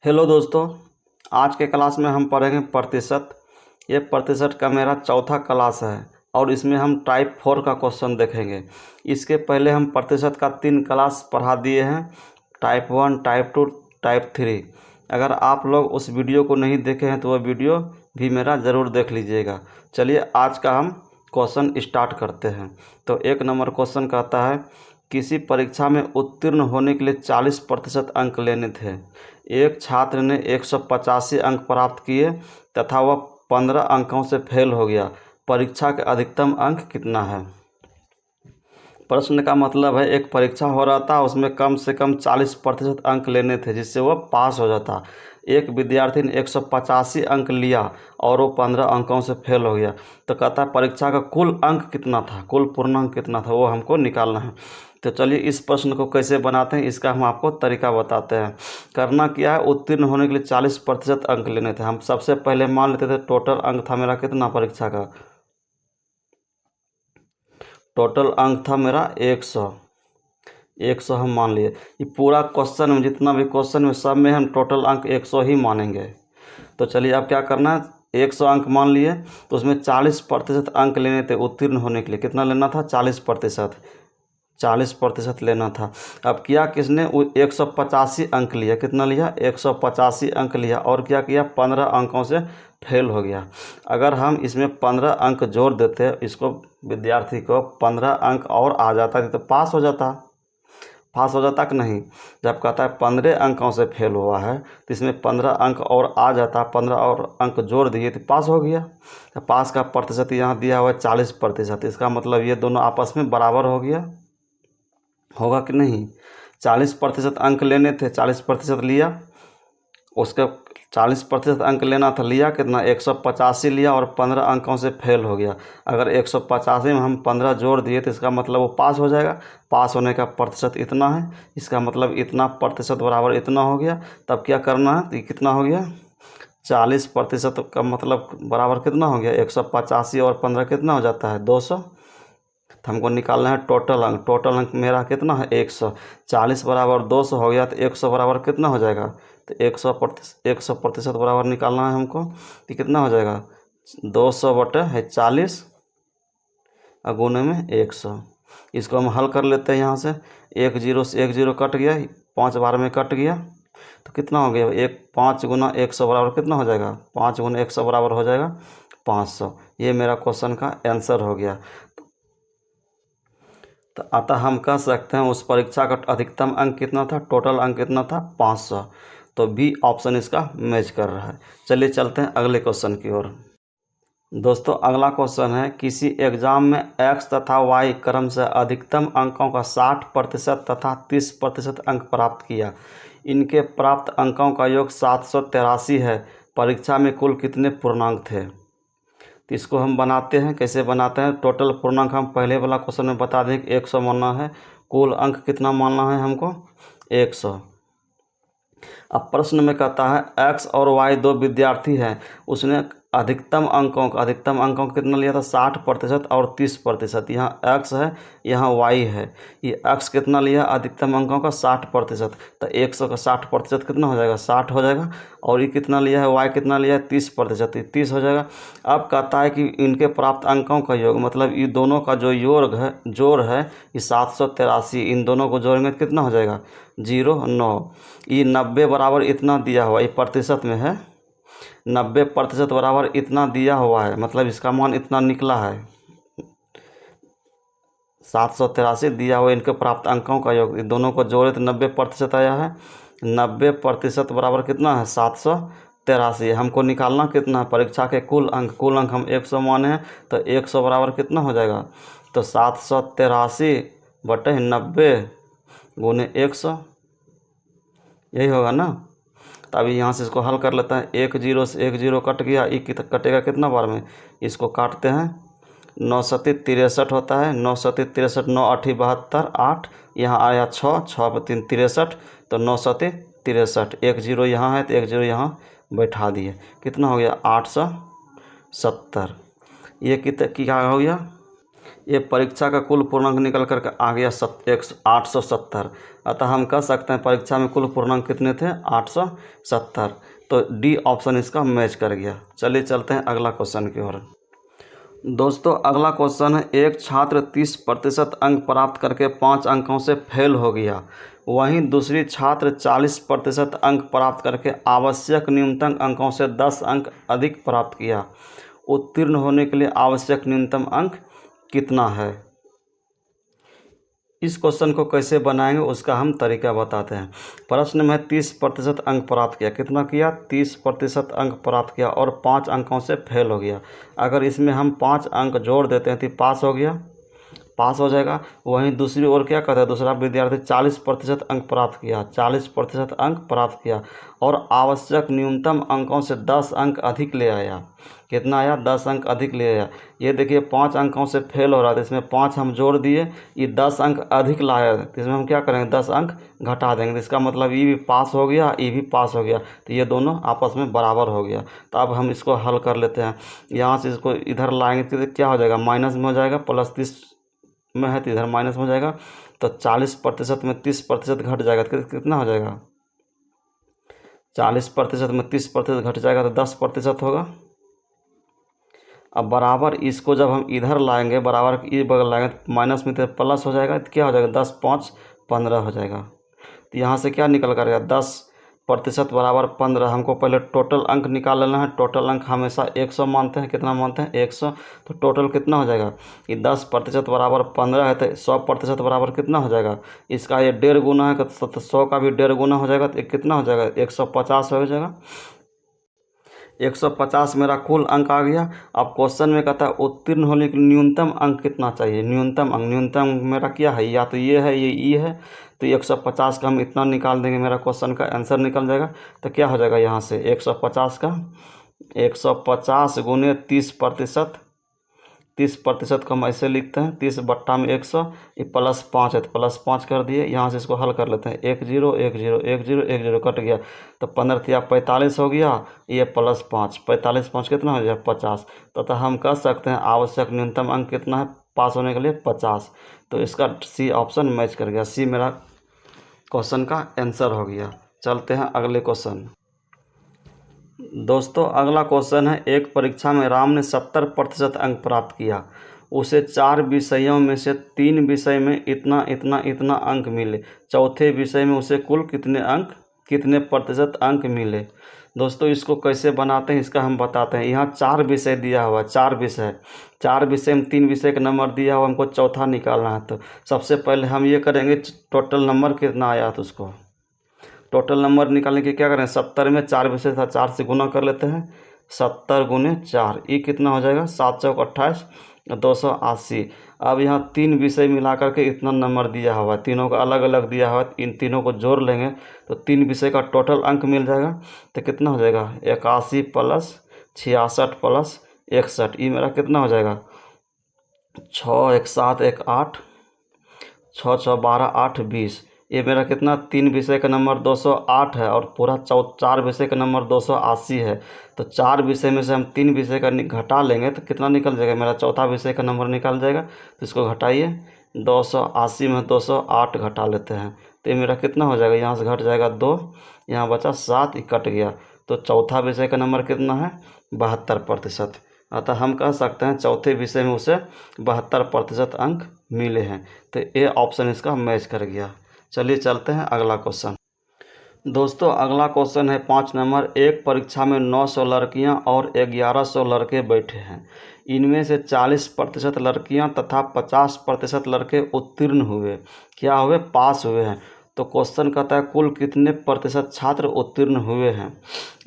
Hello दोस्तों, आज के क्लास में हम पढ़ेंगे प्रतिशत। ये प्रतिशत का मेरा चौथा क्लास है और इसमें हम टाइप 4 का क्वेश्चन देखेंगे। इसके पहले हम प्रतिशत का 3 क्लास पढ़ा दिए हैं, टाइप 1, टाइप 2, टाइप 3। अगर आप लोग उस वीडियो को नहीं देखे हैं तो वह वीडियो भी मेरा ज़रूर देख लीजिएगा। चलिए आज का हम क्वेश्चन स्टार्ट करते हैं। तो 1 नंबर क्वेश्चन कहता है, किसी परीक्षा में उत्तीर्ण होने के लिए 40% अंक लेने थे। एक छात्र ने 185 अंक प्राप्त किए तथा वह 15 अंकों से फेल हो गया। परीक्षा का अधिकतम अंक कितना है? प्रश्न का मतलब है एक परीक्षा हो रहा था, उसमें कम से कम 40% अंक लेने थे जिससे वह पास हो जाता। एक विद्यार्थी ने 185 अंक लिया और वो 15 अंकों से फेल हो गया। तो कहता है परीक्षा का कुल अंक कितना था, कुल पूर्णांक कितना था, वो हमको निकालना है। तो चलिए इस प्रश्न को कैसे बनाते हैं इसका हम आपको तरीका बताते हैं। करना क्या है, उत्तीर्ण होने के लिए 40% अंक लेने थे। हम सबसे पहले मान लेते थे टोटल अंक था मेरा कितना, परीक्षा का टोटल अंक था मेरा 100 हम मान लिए। ये पूरा क्वेश्चन में जितना भी क्वेश्चन में सब में हम टोटल अंक 100 ही मानेंगे। तो चलिए अब क्या करना है, 100 अंक मान लिए तो उसमें 40% अंक लेने थे उत्तीर्ण होने के लिए। कितना लेना था? 40% लेना था। अब किया किसने, 185 अंक लिया। कितना लिया? 185 अंक लिया और क्या किया, 15 अंकों से फेल हो गया। अगर हम इसमें 15 अंक जोड़ देते, इसको विद्यार्थी को 15 अंक और आ जाता तो पास हो जाता कि नहीं। जब कहता है 15 अंकों से फेल हुआ है तो इसमें 15 अंक और आ जाता, 15 और अंक जोड़ दिए तो पास हो गया। तो पास का प्रतिशत यहाँ दिया हुआ है 40%। इसका मतलब ये दोनों आपस में बराबर हो गया, होगा कि नहीं। 40% अंक लेने थे, 40% लिया, उसका 40% अंक लेना था, लिया कितना, 185 लिया और 15 अंकों से फेल हो गया। अगर 185 में हम 15 जोड़ दिए तो इसका मतलब वो पास हो जाएगा। पास होने का प्रतिशत इतना है, इसका मतलब इतना प्रतिशत बराबर इतना हो गया। तब क्या करना है, तो ये कितना हो गया, 40% का मतलब बराबर कितना हो गया, 185 और 15 कितना हो जाता है, 200। तो हमको निकालना है टोटल अंक। टोटल अंक मेरा कितना है, 100। 40 बराबर 200 हो गया तो 100 बराबर कितना हो जाएगा, तो 100% बराबर निकालना है हमको। तो कितना हो जाएगा, 200 बटे है 40 और गुने में 100। इसको हम हल कर लेते हैं। यहाँ से 1 0 से 1 0 कट गया, 5 बार में कट गया तो कितना हो गया, 5 गुना 100 बराबर कितना हो जाएगा, 5 गुना 100 बराबर हो जाएगा 500। ये मेरा क्वेश्चन का आंसर हो गया। तो अतः हम कह सकते हैं उस परीक्षा का अधिकतम अंक कितना था, टोटल अंक कितना था, 500। तो बी ऑप्शन इसका मैच कर रहा है। चलिए चलते हैं अगले क्वेश्चन की ओर। दोस्तों अगला क्वेश्चन है, किसी एग्जाम में x तथा y क्रम से अधिकतम अंकों का 60% तथा 30% अंक प्राप्त किया। इनके प्राप्त अंकों का योग 783 है। परीक्षा में कुल कितने पूर्णांक थे? तो इसको हम बनाते हैं, कैसे बनाते हैं, टोटल पूर्णांक हम पहले वाला क्वेश्चन में बता दें कि 100 मानना है, कुल अंक कितना मानना है हमको, 100। अब प्रश्न में कहता है x और y दो विद्यार्थी हैं, उसने अधिकतम अंकों का कितना लिया था, 60% और 30%। यहाँ x है, यहाँ y है। ये x कितना लिया अधिकतम अंकों का, 60%। तो 100 का 60% कितना हो जाएगा, 60 हो जाएगा। और ये कितना लिया है, y कितना लिया है, 30%, 30 हो जाएगा। अब कहता है कि इनके प्राप्त अंकों का योग, मतलब ये दोनों का जो जोड़ है ये 783। इन दोनों को जोड़ेंगे तो कितना हो जाएगा, 0 ये 90 बराबर इतना दिया हुआ, ये प्रतिशत में है, 90% बराबर इतना दिया हुआ है, मतलब इसका मान इतना निकला है, 783 दिया हुआ। इनके प्राप्त अंकों का योग, दोनों को जोड़े तो 90% आया है। 90% बराबर कितना है, 783। हमको निकालना कितना है, परीक्षा के कुल अंक हम 100 माने हैं तो 100 बराबर कितना हो जाएगा, तो 783 बटे 90 गुने 100, यही होगा ना। तो अभी यहाँ से इसको हल कर लेते हैं। 1 0 से 1 0 कट गया, ये कटेगा कितना बार में, इसको काटते हैं, 9 सती 63 होता है, 9 सती 63, 9 8 72, 8 यहाँ आया 6 6 पर 3 63, तो 9 सती 63। 1 0 यहाँ है तो 1 0 यहाँ बैठा दिए, कितना हो गया, 870। ये क्या हो गया, ये परीक्षा का कुल पूर्णांक निकल करके आ गया 870। अतः हम कह सकते हैं परीक्षा में कुल पूर्णांक कितने थे, 870। तो डी ऑप्शन इसका मैच कर गया। चलिए चलते हैं अगला क्वेश्चन की ओर। दोस्तों अगला क्वेश्चन है, एक छात्र 30% अंक प्राप्त करके 5 अंकों से फेल हो गया, वहीं दूसरी छात्र 40% अंक प्राप्त करके आवश्यक न्यूनतम अंकों से 10 अंक अधिक प्राप्त किया। उत्तीर्ण होने के लिए आवश्यक न्यूनतम अंक कितना है। इस क्वेश्चन को कैसे बनाएंगे उसका हम तरीका बताते हैं। प्रश्न में 30% अंक प्राप्त किया, कितना किया, 30% अंक प्राप्त किया और 5 अंकों से फेल हो गया। अगर इसमें हम 5 अंक जोड़ देते हैं तो पास हो गया, पास हो जाएगा। वहीं दूसरी ओर क्या कहता है, दूसरा विद्यार्थी 40% अंक प्राप्त किया, 40% अंक प्राप्त किया और आवश्यक न्यूनतम अंकों से 10 अंक अधिक ले आया। कितना आया, 10 अंक अधिक ले आया। ये देखिए 5 अंकों से फेल हो रहा था, इसमें 5 हम जोड़ दिए, ये 10 अंक अधिक लाया, तो इसमें हम क्या करेंगे, 10 अंक घटा देंगे। तो इसका मतलब ये भी पास हो गया, ये भी पास हो गया, तो ये दोनों आपस में बराबर हो गया। तो अब हम इसको हल कर लेते हैं। यहाँ से इसको इधर लाएंगे तो क्या हो जाएगा, माइनस में हो जाएगा, प्लस 30 में है तो इधर माइनस में हो जाएगा। तो 40% में 30% घट जाएगा तो कितना हो जाएगा, 40% में 30% घट जाएगा तो 10% होगा। अब बराबर इसको जब हम इधर लाएंगे, बराबर इस बगल लाएंगे तो माइनस में तो प्लस हो जाएगा, तो क्या हो जाएगा, 10 5 15 हो जाएगा। तो यहाँ से क्या निकल कर गया, 10% बराबर 15। हमको पहले टोटल अंक निकाल लेना है। टोटल अंक हमेशा 100 मानते हैं, कितना मानते हैं, 100। तो टोटल कितना हो जाएगा, ये 10% बराबर 15 है, तो 100% बराबर कितना हो जाएगा, इसका ये 1.5 गुना है तो 100 का भी 1.5 गुना हो जाएगा, तो कितना हो जाएगा, 150 हो जाएगा। 150 मेरा कुल अंक आ गया। अब क्वेश्चन में कहता है उत्तीर्ण होने के लिए न्यूनतम अंक कितना चाहिए, न्यूनतम अंक, न्यूनतम मेरा क्या है, या तो ये है, ये ई है। तो 150 का हम इतना निकाल देंगे, मेरा क्वेश्चन का आंसर निकल जाएगा। तो क्या हो जाएगा, यहाँ से 150 का 150 गुने 30%, 30% को हम ऐसे लिखते हैं, 30 बट्टा में 100, ये +5 है तो +5 कर दिए। यहाँ से इसको हल कर लेते हैं, 1 0 1 0 1 0 1 0 कट गया, तो 15 या 45 हो गया, ये +5, 45 5 कितना हो गया, 50। तो हम कह सकते हैं आवश्यक न्यूनतम अंक कितना है पास होने के लिए, 50। तो इसका सी ऑप्शन मैच कर गया, सी मेरा क्वेश्चन का आंसर हो गया। चलते हैं अगले क्वेश्चन। दोस्तों अगला क्वेश्चन है, एक परीक्षा में राम ने 70% अंक प्राप्त किया, उसे 4 विषयों में से 3 विषय में इतना इतना इतना अंक मिले, चौथे विषय में उसे कुल कितने प्रतिशत अंक मिले। दोस्तों इसको कैसे बनाते हैं इसका हम बताते हैं। यहाँ 4 विषय दिया हुआ, 4 विषय में 3 विषय का नंबर दिया हुआ, हमको चौथा निकालना है। तो सबसे पहले हम ये करेंगे, टोटल नंबर कितना आया तो उसको टोटल नंबर निकालने के क्या करें, 70 में 4 विषय था, 4 से गुना कर लेते हैं, 70 गुने 4, ये कितना हो जाएगा, 7 चौक 28, 280। अब यहाँ 3 विषय मिला करके इतना नंबर दिया हुआ, तीनों का अलग अलग दिया हुआ, इन तीनों को जोड़ लेंगे तो 3 विषय का टोटल अंक मिल जाएगा। तो कितना हो जाएगा, 81 प्लस 66 प्लस 61, ये मेरा कितना हो जाएगा, 6 1 7 1 8, 6 6 12 8 20। ये मेरा कितना, 3 विषय का नंबर 208 है और पूरा 4 विषय का नंबर 280 है। तो 4 विषय में से हम 3 विषय का घटा लेंगे तो कितना निकल जाएगा, मेरा चौथा विषय का नंबर निकल जाएगा। तो इसको घटाइए, 280 में 208 घटा लेते हैं तो ये मेरा कितना हो जाएगा, यहाँ से घट जाएगा 2, यहाँ बचा 7, कट गया। तो चौथा विषय का नंबर कितना है, 72%। अतः हम कह सकते हैं चौथे विषय में उसे 72% अंक मिले हैं। तो ये ऑप्शन इसका मैच कर गया। चलिए चलते हैं अगला क्वेश्चन। दोस्तों अगला क्वेश्चन है 5 नंबर, एक परीक्षा में 900 लड़कियां और 1100 लड़के बैठे हैं, इनमें से 40% लड़कियां तथा 50% लड़के उत्तीर्ण हुए, क्या हुए, पास हुए हैं। तो क्वेश्चन कहता है कुल कितने प्रतिशत छात्र उत्तीर्ण हुए हैं।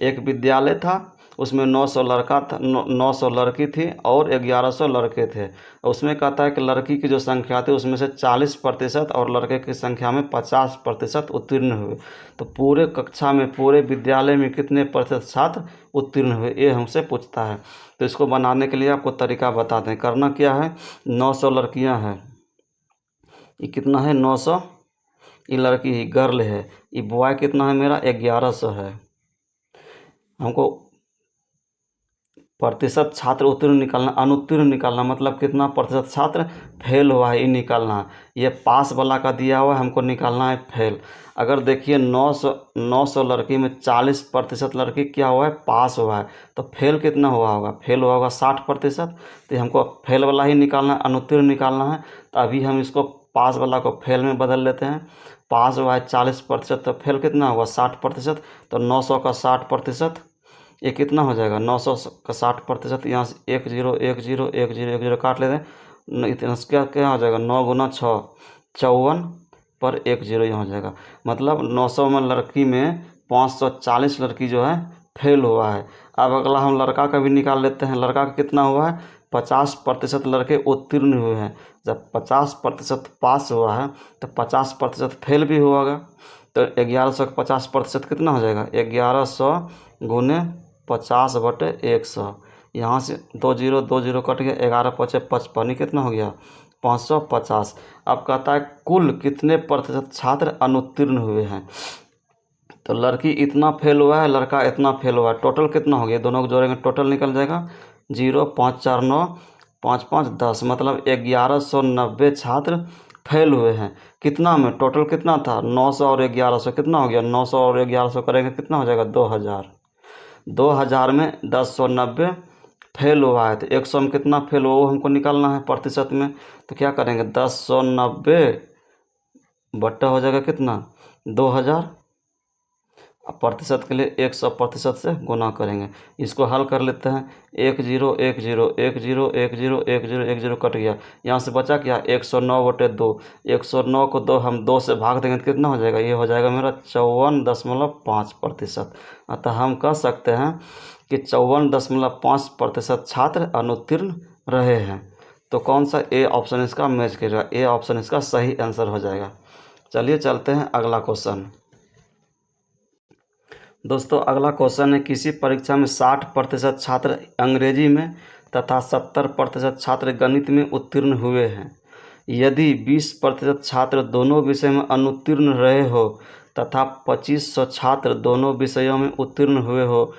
एक विद्यालय था, उसमें 900 लड़का था, 900 लड़की थी और 1100 लड़के थे। उसमें कहता है कि लड़की की जो संख्या थी उसमें से 40% और लड़के की संख्या में 50% उत्तीर्ण हुए। तो पूरे कक्षा में, पूरे विद्यालय में कितने प्रतिशत छात्र उत्तीर्ण हुए, ये हमसे पूछता है। तो इसको बनाने के लिए आपको तरीका बताते हैं। करना क्या है, 900 लड़कियां हैं, ये कितना है, 900, ये लड़की ही गर्ल है, ये बॉय कितना है मेरा, 1100 है। हमको प्रतिशत छात्र उत्तीर्ण निकालना, अनुत्तीर्ण निकालना मतलब कितना प्रतिशत छात्र फेल हुआ है ये निकालना है। ये पास वाला का दिया हुआ है, हमको निकालना है फेल। अगर देखिए 900 लड़की में 40% लड़की क्या हुआ है, पास हुआ है, तो फेल कितना हुआ होगा, फेल हुआ होगा 60%। तो हमको फेल वाला ही निकालना है, अनुत्तीर्ण निकालना है। तो अभी हम इसको पास वाला को फेल में बदल लेते हैं। पास हुआ है 40%, तो फेल कितना होगा 60%। तो 900 का 60%, ये कितना हो जाएगा 900 का 60%। यहाँ से 1 0 1 0 1 0 1 0 काट लेते हैं। इतना क्या क्या हो जाएगा, 9 गुना 6 54 पर 1 0 यहाँ हो जाएगा। मतलब 900 में लड़की में 540 लड़की जो है फेल हुआ है। अब अगला हम लड़का का भी निकाल लेते हैं। लड़का का कितना हुआ है, 50% लड़के उत्तीर्ण हुए हैं। जब 50% पास हुआ है तो 50% फेल भी हुआ होगा। तो 1100 का 50% कितना हो जाएगा, 1100 गुने 50/100। यहाँ से 2 0 कट गया, 11 5 55, कितना हो गया 550। अब कहता है कुल कितने प्रतिशत छात्र अनुत्तीर्ण हुए हैं। तो लड़की इतना फेल हुआ है, लड़का इतना फेल हुआ है, टोटल कितना हो गया, दोनों को जोड़ेंगे टोटल निकल जाएगा 0 5 4 9 5 5 10, मतलब 1190 छात्र फेल हुए हैं। कितना में, टोटल कितना था 900 और 1100, कितना हो गया 900 और 1100 करेंगे कितना हो जाएगा 2000। 2000 में 1090 फेल हुआ है, तो 100 में कितना फेल हुआ वो हमको निकालना है प्रतिशत में। तो क्या करेंगे 1090 बट्टा हो जाएगा कितना 2000। अब प्रतिशत के लिए 100% से गुना करेंगे। इसको हल कर लेते हैं। 1 0 1 0 1 0 1 0 1 0 1 0 कट गया, यहाँ से बचा क्या 109/2। 109 को 2 हम 2 से भाग देंगे तो कितना हो जाएगा, ये हो जाएगा मेरा 54.5%। अतः हम कह सकते हैं कि 54.5% छात्र अनुत्तीर्ण रहे हैं। तो कौन सा ए ऑप्शन इसका मैच करेगा, ए ऑप्शन इसका सही आंसर हो जाएगा। चलिए चलते हैं अगला क्वेश्चन। दोस्तों अगला क्वेश्चन है, किसी परीक्षा में 60% छात्र अंग्रेजी में तथा 70% छात्र गणित में उत्तीर्ण हुए हैं। यदि 20% छात्र दोनों विषय में अनुत्तीर्ण रहे हो तथा 2500 छात्र दोनों विषयों में उत्तीर्ण हुए हो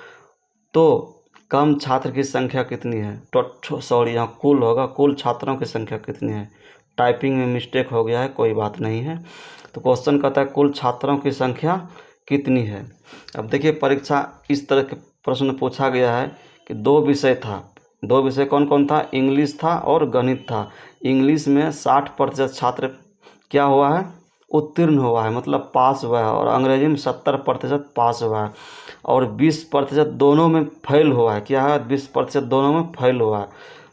तो कम छात्र की संख्या कितनी है। सॉरी यहाँ कुल होगा, कुल छात्रों की संख्या कितनी है। टाइपिंग में मिस्टेक हो गया है, कोई बात नहीं है। तो क्वेश्चन कहता है कुल छात्रों की संख्या कितनी है। अब देखिए परीक्षा इस तरह के प्रश्न पूछा गया है कि 2 विषय था, 2 विषय कौन कौन था, इंग्लिश था और गणित था। इंग्लिश में 60% छात्र क्या हुआ है, उत्तीर्ण हुआ है, मतलब पास हुआ है, और अंग्रेजी में 70% पास हुआ है, और 20% दोनों में फेल हुआ है। क्या है, 20% दोनों में फेल हुआ है।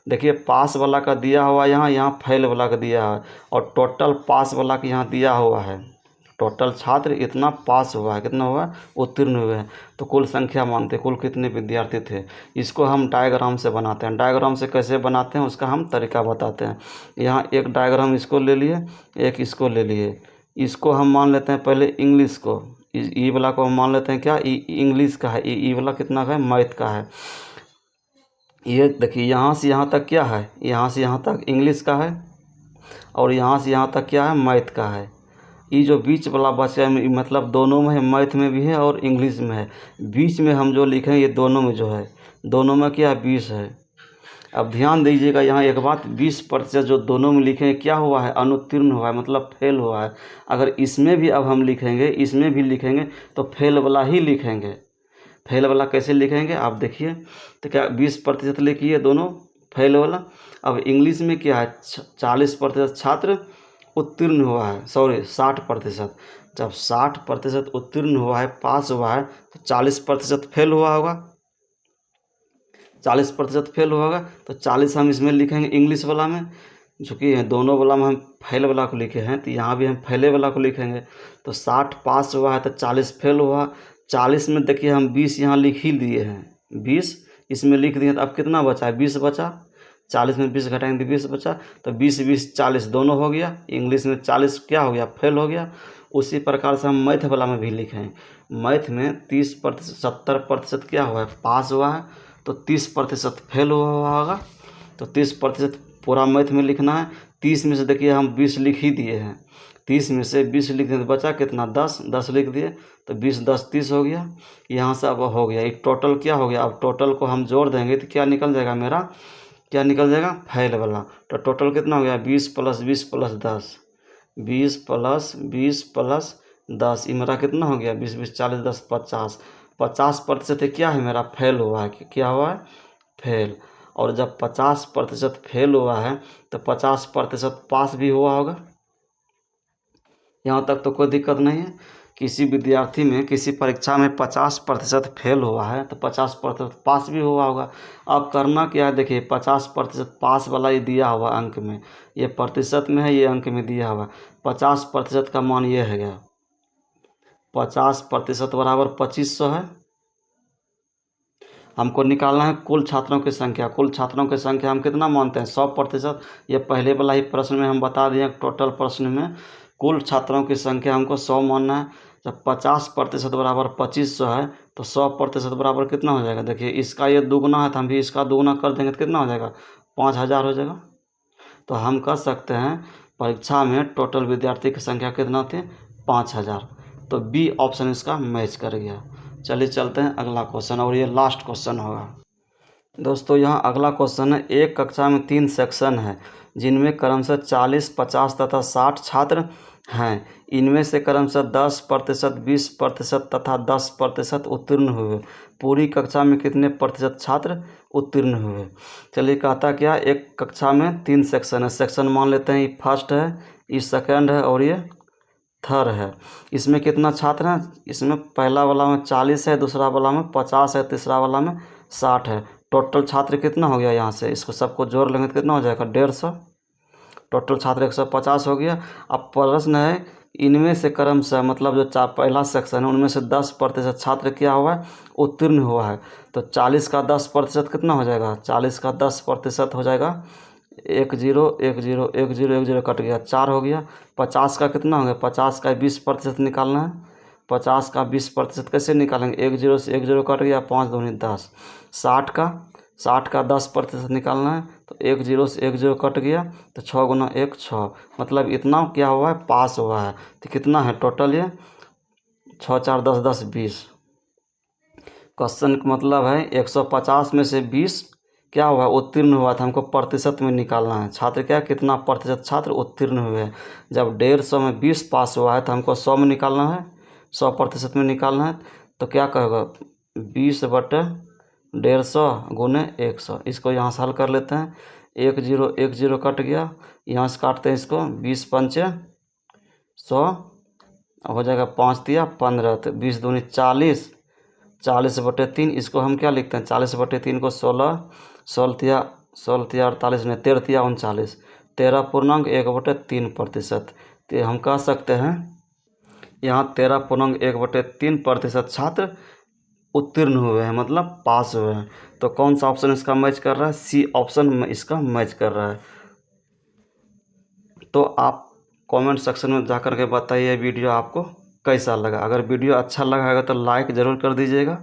देखिए पास वाला का दिया हुआ यहाँ फेल वाला का दिया है, और टोटल पास वाला का यहाँ दिया हुआ है। टोटल छात्र इतना पास हुआ है, कितना हुआ है, उत्तीर्ण हुए हैं। तो कुल संख्या मानते कुल कितने विद्यार्थी थे। इसको हम डायग्राम से बनाते हैं। डायग्राम से कैसे बनाते हैं उसका हम तरीका बताते हैं। यहाँ एक डायग्राम इसको ले लिए, एक इसको ले लिए। इसको हम मान लेते हैं पहले इंग्लिश को, ई वाला को हम मान लेते हैं क्या, इंग्लिश का है, ई वाला कितना का है, मैथ का है। ये देखिए यहाँ से यहाँ तक क्या है, यहाँ से यहाँ तक इंग्लिश का है, और यहाँ से यहाँ तक क्या है, मैथ का है। ये जो बीच वाला बचा है मतलब दोनों में है, मैथ में भी है और इंग्लिश में है। बीच में हम जो लिखे हैं ये दोनों में जो है, दोनों में क्या है 20 है। अब ध्यान दीजिएगा यहाँ एक बात, 20% जो दोनों में लिखे हैं क्या हुआ है, अनुत्तीर्ण हुआ है, मतलब फेल हुआ है। अगर इसमें भी अब हम लिखेंगे, इसमें भी लिखेंगे तो फेल वाला ही लिखेंगे। फेल वाला कैसे लिखेंगे आप देखिए, तो क्या 20% लिखिए दोनों फेल वाला। अब इंग्लिश में क्या है, 40% छात्र उत्तीर्ण हुआ है, सॉरी 60%। जब 60% उत्तीर्ण हुआ है, पास हुआ है, तो 40% फेल हुआ होगा, 40% फेल हुआ होगा। तो 40 हम इसमें लिखेंगे इंग्लिश वाला में, चूँकि दोनों वाला में हम फेल वाला को लिखे हैं तो यहाँ भी हम फेले वाला को लिखेंगे। तो 60 पास हुआ है तो 40 फेल हुआ। 40 में देखिए हम 20 यहाँ लिख ही दिए हैं, 20 इसमें लिख दिए, तो अब कितना बचा है, 20 बचा। 40 में 20 घटाएंगे तो 20 बचा, तो 20 20 40 दोनों हो गया। इंग्लिश में 40 क्या हो गया, फेल हो गया। उसी प्रकार से हम मैथ वाला में भी लिखें। मैथ में 30% 70% क्या हुआ है, पास हुआ है, तो 30% फेल हुआ होगा। तो 30% पूरा मैथ में लिखना है। 30 में से देखिए हम 20 लिख ही दिए हैं, 30 में से 20 लिख दिए तो बचा कितना 10, 10 लिख दिए तो 20 10 30 हो गया। यहाँ से अब हो गया, ये टोटल क्या हो गया, अब टोटल को हम जोड़ देंगे तो क्या निकल जाएगा मेरा, क्या निकल जाएगा, फैल वाला। तो टोटल कितना हो गया 20 + 20 + 10, 20 + 20 + 10, ये मेरा कितना हो गया 20 20 40 10 50, 50% क्या है मेरा, फेल हुआ है। क्या हुआ है, फेल। और जब 50% फेल हुआ है तो 50% पास भी हुआ होगा। यहाँ तक तो कोई दिक्कत नहीं है। किसी विद्यार्थी में किसी परीक्षा में 50% फेल हुआ है तो 50% पास भी हुआ होगा। अब करना क्या है, देखिए 50% पास वाला ये दिया हुआ अंक में, ये प्रतिशत में है, ये अंक में दिया हुआ। 50% का मान ये है गया, 50% बराबर 2500 है। हमको निकालना है कुल छात्रों की संख्या। कुल छात्रों की संख्या हम कितना मानते हैं, 100%। ये पहले वाला ही प्रश्न में हम बता दिए, टोटल प्रश्न में कुल छात्रों की संख्या हमको 100 मानना है। जब 50% बराबर 2500 है तो 100% बराबर कितना हो जाएगा, देखिए इसका ये दुगुना है तो हम भी इसका दुगुना कर देंगे तो कितना हो जाएगा, 5000 हो जाएगा। तो हम कह सकते हैं परीक्षा में टोटल विद्यार्थी की संख्या कितना थी, 5000। तो बी ऑप्शन इसका मैच कर गया। चलिए चलते हैं अगला क्वेश्चन, और ये लास्ट क्वेश्चन होगा। दोस्तों यहाँ अगला क्वेश्चन है, एक कक्षा में 3 सेक्शन है जिनमें क्रमशः 40, 50 तथा 60 छात्र हैं। इनमें से क्रमशः 10%, 20% तथा 10% उत्तीर्ण हुए। पूरी कक्षा में कितने प्रतिशत छात्र उत्तीर्ण हुए। चलिए कहता क्या, एक कक्षा में 3 सेक्शन है। सेक्शन मान लेते हैं ये फर्स्ट है, ये सेकंड है और ये थर्ड है। इसमें कितना छात्र हैं, इसमें पहला वाला में 40 है, दूसरा वाला में 50 है, तीसरा वाला में 60 है। टोटल छात्र कितना हो गया, यहाँ से इसको सबको जोड़ लेंगे तो कितना हो जाएगा 150। टोटल छात्र 150 हो गया। अब प्रश्न है इनमें से क्रमशः, मतलब जो पहला सेक्शन है उनमें से 10% छात्र क्या हुआ है, उत्तीर्ण हुआ है। तो 40 का 10% कितना हो जाएगा, 40 का 10% हो जाएगा 1 0 1 0 1 0 1 0 कट गया, 4 हो गया। 50 का कितना हो गया, 50 का 20% निकालना है। 50 का 20% कैसे निकालेंगे, 1 0 से 1 0 कट गया, 5 दूनी 10। 60 का 10% निकालना है तो 1 0 से 1 0 कट गया, तो 6 गुना 1 6, मतलब इतना क्या हुआ है, पास हुआ है। तो कितना है टोटल, ये 6 4 10 10 20। क्वेश्चन का मतलब है 150 में से 20 क्या हुआ, उत्तीर्ण हुआ था। हमको प्रतिशत में निकालना है, छात्र क्या कितना प्रतिशत छात्र उत्तीर्ण हुए हैं। जब 150 में 20 पास हुआ है तो हमको 100 में निकालना है, 100% में निकालना है। तो क्या कहेगा 20/150 गुने 100। इसको यहाँ से हल कर लेते हैं। 1 0 1 0 कट गया, यहाँ से काटते हैं इसको, 20 पंचे 100 हो जाएगा, 5 तिया 15, तो 20 दूनी 40, 40/3। इसको हम क्या लिखते हैं, 40/3 को 16, 16 तिया 48 ने 13 तिया 39, 13.1/3%। तो हम कह सकते हैं यहाँ 13.1/3% छात्र उत्तीर्ण हुए हैं, मतलब पास हुए हैं। तो कौन सा ऑप्शन इसका मैच कर रहा है, सी ऑप्शन इसका मैच कर रहा है। तो आप कमेंट सेक्शन में जा कर के बताइए वीडियो आपको कैसा लगा। अगर वीडियो अच्छा लगा है तो लाइक ज़रूर कर दीजिएगा।